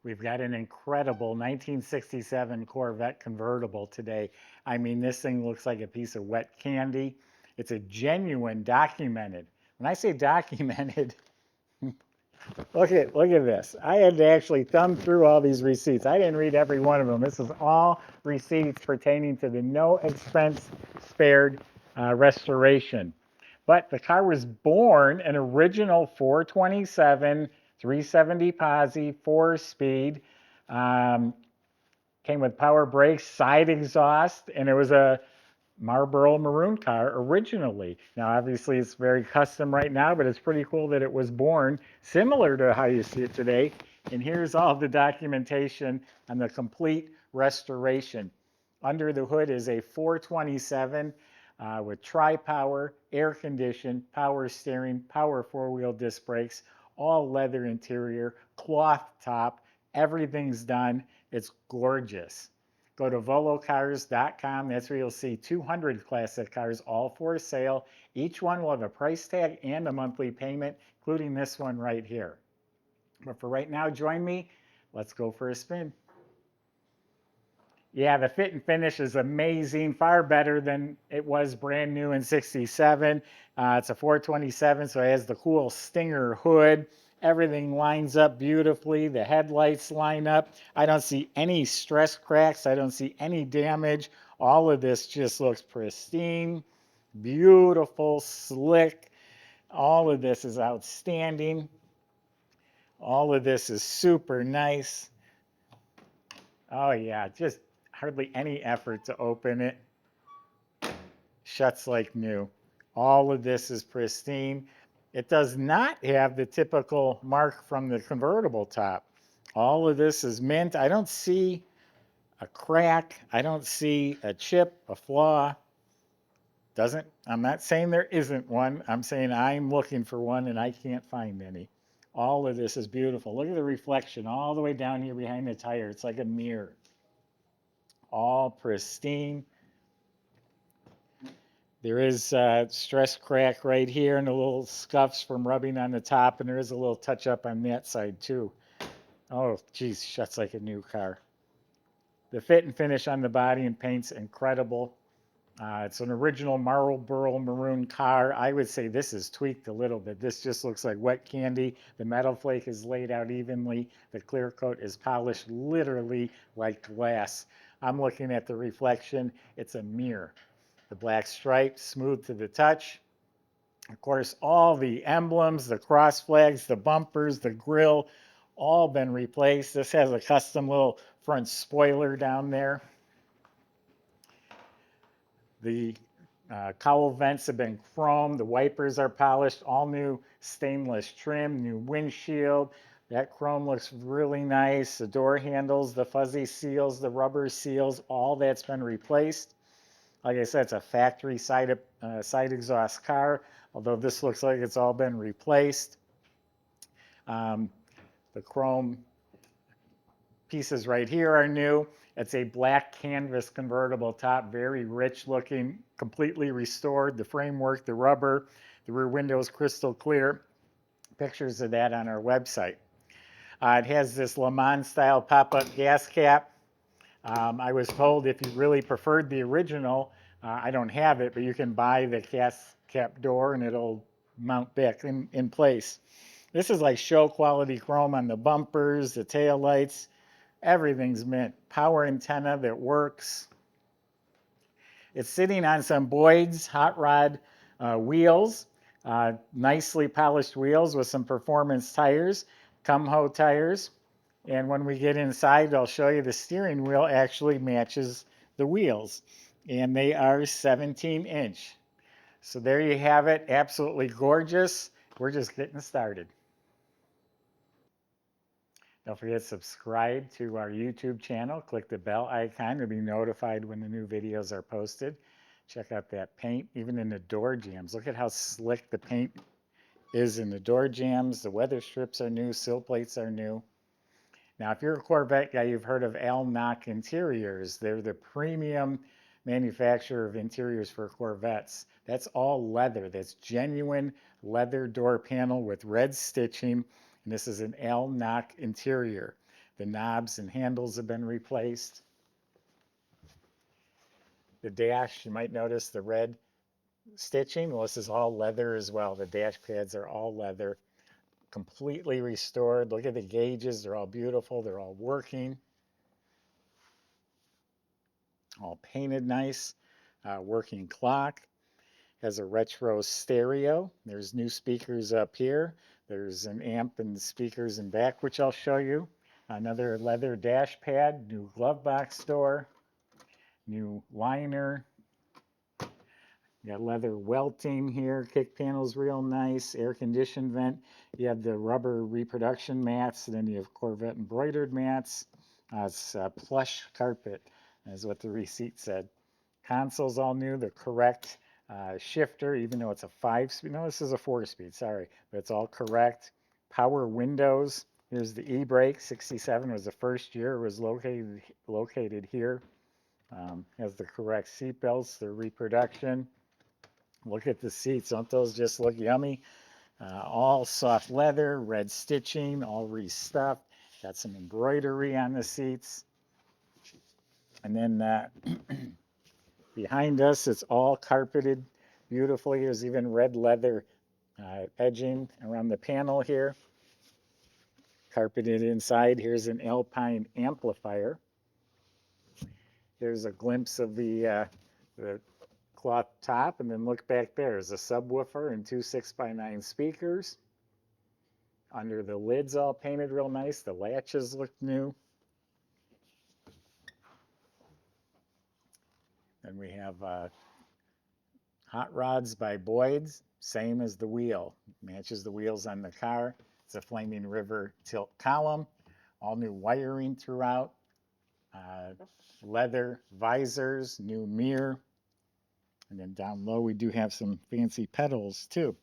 We've got an incredible 1967 Corvette convertible today. I mean, this thing looks like a piece of wet candy. It's a genuine documented. When I say documented, look at this. I had to actually thumb through all these receipts. I didn't read every one of them. This is all receipts pertaining to the no expense spared restoration. But the car was born an original 427, 370 posi, 4-speed. Um, Came with power brakes, side exhaust, and it was a Marlboro maroon car originally. Now, obviously, it's very custom right now, but it's pretty cool that it was born similar to how you see it today. And here's all the documentation on the complete restoration. Under the hood is a 427 with tri-power, air conditioned, power steering, power four-wheel disc brakes, all leather interior, cloth top. Everything's done. It's gorgeous. Go to volocars.com. That's where you'll see 200 classic cars, all for sale. Each one will have a price tag and a monthly payment, including this one right here. But for right now, join me. Let's go for a spin. Yeah, the fit and finish is amazing, far better than it was brand new in 67. It's a 427, so it has the cool Stinger hood. Everything lines up beautifully. The headlights line up. I don't see any stress cracks. I don't see any damage. All of this just looks pristine, beautiful, slick. All of this is outstanding. All of this is super nice. Oh yeah, just hardly any effort to open it. Shuts like new. All of this is pristine. It does not have the typical mark from the convertible top. All of this is mint. I don't see a crack. I don't see a chip, a flaw. I'm not saying there isn't one. I'm saying I'm looking for one and I can't find any. All of this is beautiful. Look at the reflection all the way down here behind the tire. It's like a mirror. All pristine. There is stress crack right here and a little scuffs from rubbing on the top, and there is a little touch up on that side too. Oh, geez, shuts like a new car. The fit and finish on the body and paint's incredible. It's an original Marlboro maroon car. I would say this is tweaked a little bit. This just looks like wet candy. The metal flake is laid out evenly. The clear coat is polished literally like glass. I'm looking at the reflection. It's a mirror. The black stripe, smooth to the touch. Of course, all the emblems, the cross flags, the bumpers, the grille, all been replaced. This has a custom little front spoiler down there. The cowl vents have been chromed. The wipers are polished. All new stainless trim, new windshield. That chrome looks really nice. The door handles, the fuzzy seals, the rubber seals, all that's been replaced. Like I said, it's a factory side exhaust car, although this looks like it's all been replaced. The chrome pieces right here are new. It's a black canvas convertible top, very rich looking, completely restored. The framework, the rubber, the rear windows crystal clear. Pictures of that on our website. It has this LeMans style pop-up gas cap. I was told if you really preferred the original, I don't have it, but you can buy the gas cap door and it'll mount back in place. This is like show quality chrome on the bumpers, the tail lights. Everything's mint. Power antenna that works. It's sitting on some Boyd's hot rod wheels, nicely polished wheels with some performance tires, Kumho tires. And when we get inside, I'll show you the steering wheel actually matches the wheels. And they are 17-inch. So there you have it. Absolutely gorgeous. We're just getting started. Don't forget to subscribe to our YouTube channel. Click the bell icon to be notified when the new videos are posted. Check out that paint, even in the door jambs. Look at how slick the paint is in the door jambs. The weather strips are new. Sill plates are new. Now, if you're a Corvette guy, you've heard of Al Interiors. They're the premium manufacturer of interiors for Corvettes. That's all leather. That's genuine leather door panel with red stitching. And this is an Al interior. The knobs and handles have been replaced. The dash, you might notice the red stitching. Well, this is all leather as well. The dash pads are all leather, completely restored. Look at the gauges. They're all beautiful. They're all working. All painted nice. Working clock. Has a retro stereo. There's new speakers up here. There's an amp and speakers in back, which I'll show you. Another leather dash pad, new glove box door, new liner. You got leather welting here. Kick panel's real nice. Air conditioned vent. You have the rubber reproduction mats. And then you have Corvette embroidered mats. It's plush carpet, is what the receipt said. Console's all new. The correct shifter, even though it's a 5-speed. No, this is a 4-speed, sorry. But it's all correct. Power windows. Here's the e-brake. 67 was the first year. It was located here. Has the correct seat belts, the reproduction. Look at the seats. Don't those just look yummy? All soft leather, red stitching, all restuffed. Got some embroidery on the seats. And then behind us, it's all carpeted beautifully. There's even red leather edging around the panel here. Carpeted inside. Here's an Alpine amplifier. Here's a glimpse of the cloth top, and then look back there. There's a subwoofer and two 6x9 speakers. Under the lids all painted real nice. The latches look new. Then we have hot rods by Boyd's, same as the wheel. Matches the wheels on the car. It's a Flaming River tilt column. All new wiring throughout. Leather visors, new mirror. And then down low we do have some fancy pedals too.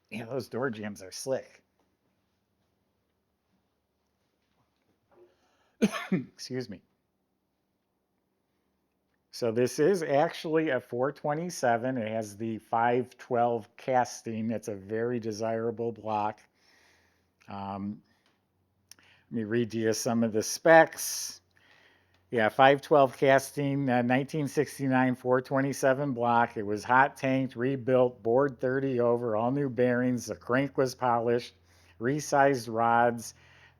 Yeah, those door jambs are slick. Excuse me. So this is actually a 427. It has the 512 casting. It's a very desirable block. Let me read to you some of the specs. Yeah, 512 casting, 1969 427 block. It was hot tanked, rebuilt, bored 30 over, all new bearings. The crank was polished, resized rods,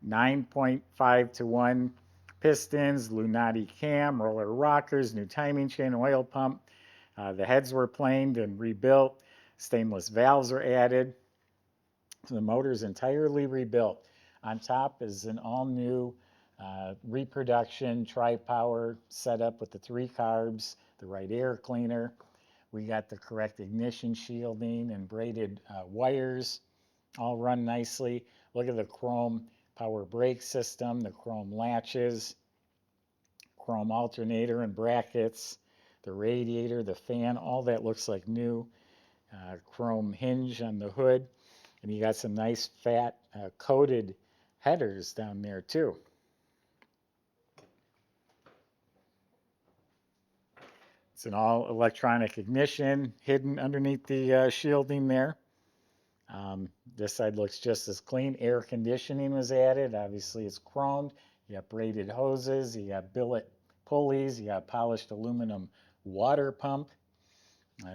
9.5 to 1 pistons, Lunati cam, roller rockers, new timing chain, oil pump. The heads were planed and rebuilt. Stainless valves are added. The motor is entirely rebuilt. On top is an all-new reproduction tri-power setup with the 3 carbs, the right air cleaner. We got the correct ignition shielding and braided wires, all run nicely. Look at the chrome power brake system, the chrome latches, chrome alternator and brackets, the radiator, the fan, all that looks like new. Chrome hinge on the hood, and you got some nice fat coated headers down there too. It's an all electronic ignition hidden underneath the shielding there. This side looks just as clean. Air conditioning was added. Obviously it's chromed. You got braided hoses. You got billet pulleys. You got polished aluminum water pump.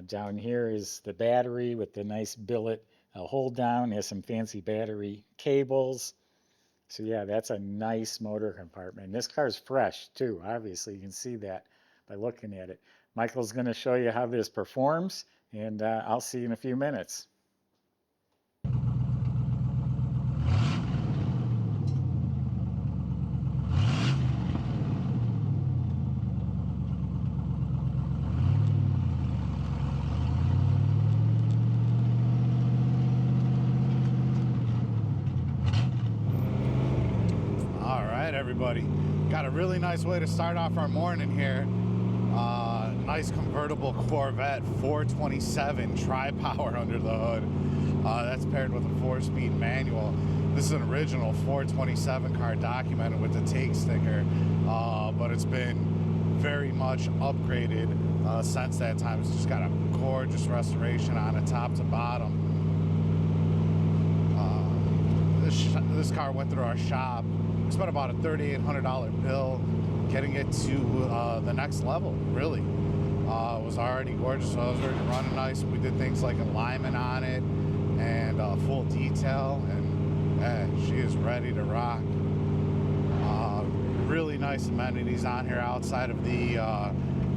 Down here is the battery with the nice billet hold down. It has some fancy battery cables. So yeah, that's a nice motor compartment. And this car's fresh too. Obviously you can see that by looking at it. Michael's going to show you how this performs, and I'll see you in a few minutes. All right, everybody. Got a really nice way to start off our morning here. Nice convertible Corvette 427 tri-power under the hood. That's paired with a 4-speed manual. This is an original 427 car documented with the take sticker, but it's been very much upgraded since that time. It's just got a gorgeous restoration on it, top to bottom. this car went through our shop. We spent about a $3,800 bill getting it to the next level, really. It was already gorgeous, so it was already running nice. We did things like alignment on it and full detail, and she is ready to rock. Really nice amenities on here outside of the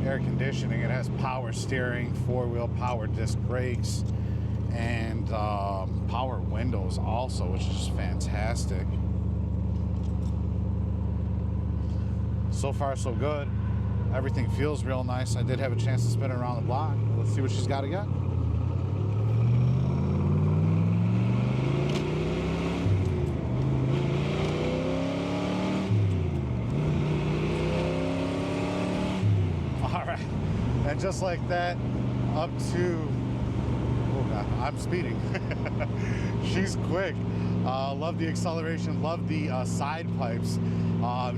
air conditioning. It has power steering, four-wheel power disc brakes, and power windows also, which is just fantastic. So far, so good. Everything feels real nice. I did have a chance to spin it around the block. Let's see what she's got again. All right, and just like that, up to, oh God, I'm speeding. She's quick. Love the acceleration, love the side pipes.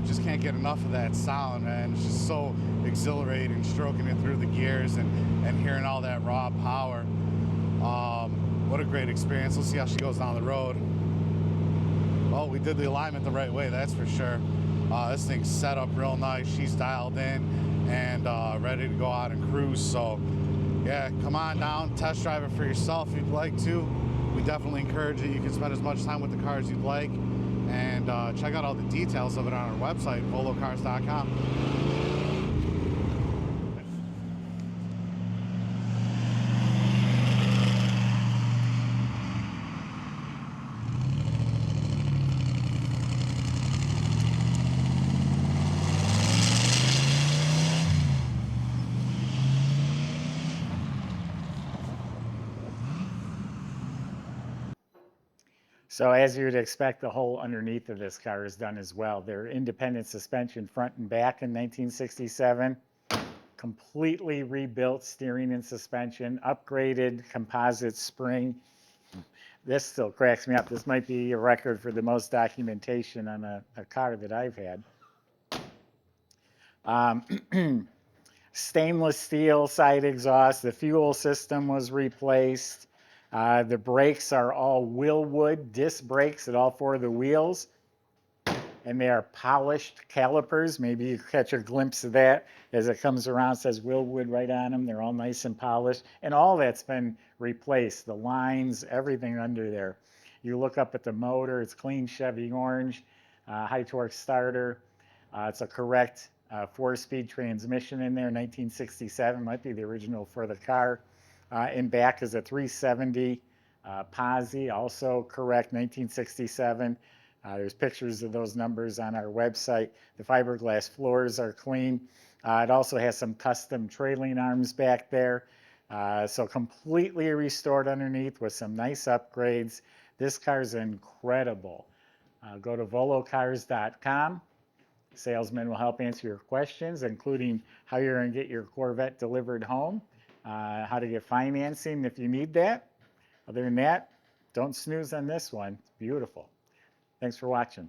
Just can't get enough of that sound, man. It's just so exhilarating, stroking it through the gears and hearing all that raw power. What a great experience. Let's see how she goes down the road. Oh, we did the alignment the right way, that's for sure. This thing's set up real nice. She's dialed in and ready to go out and cruise. So yeah, come on down, test drive it for yourself if you'd like to. We definitely encourage it. You can spend as much time with the car as you'd like, and check out all the details of it on our website, volocars.com. So as you'd expect, the whole underneath of this car is done as well. They're independent suspension front and back in 1967. Completely rebuilt steering and suspension, upgraded composite spring. This still cracks me up. This might be a record for the most documentation on a car that I've had. Stainless steel side exhaust. The fuel system was replaced. The brakes are all Willwood disc brakes at all four of the wheels, and they are polished calipers. Maybe you catch a glimpse of that as it comes around. It says Willwood right on them. They're all nice and polished, and all that's been replaced. The lines, everything under there. You look up at the motor, it's clean Chevy orange, high torque starter. It's a correct 4-speed transmission in there, 1967, might be the original for the car. In back is a 370 Posi, also correct, 1967. There's pictures of those numbers on our website. The fiberglass floors are clean. It also has some custom trailing arms back there. So completely restored underneath with some nice upgrades. This car's incredible. Go to volocars.com. Salesman will help answer your questions, including how you're going to get your Corvette delivered home, how to get financing if you need that. Other than that, don't snooze on this one. It's beautiful. Thanks for watching.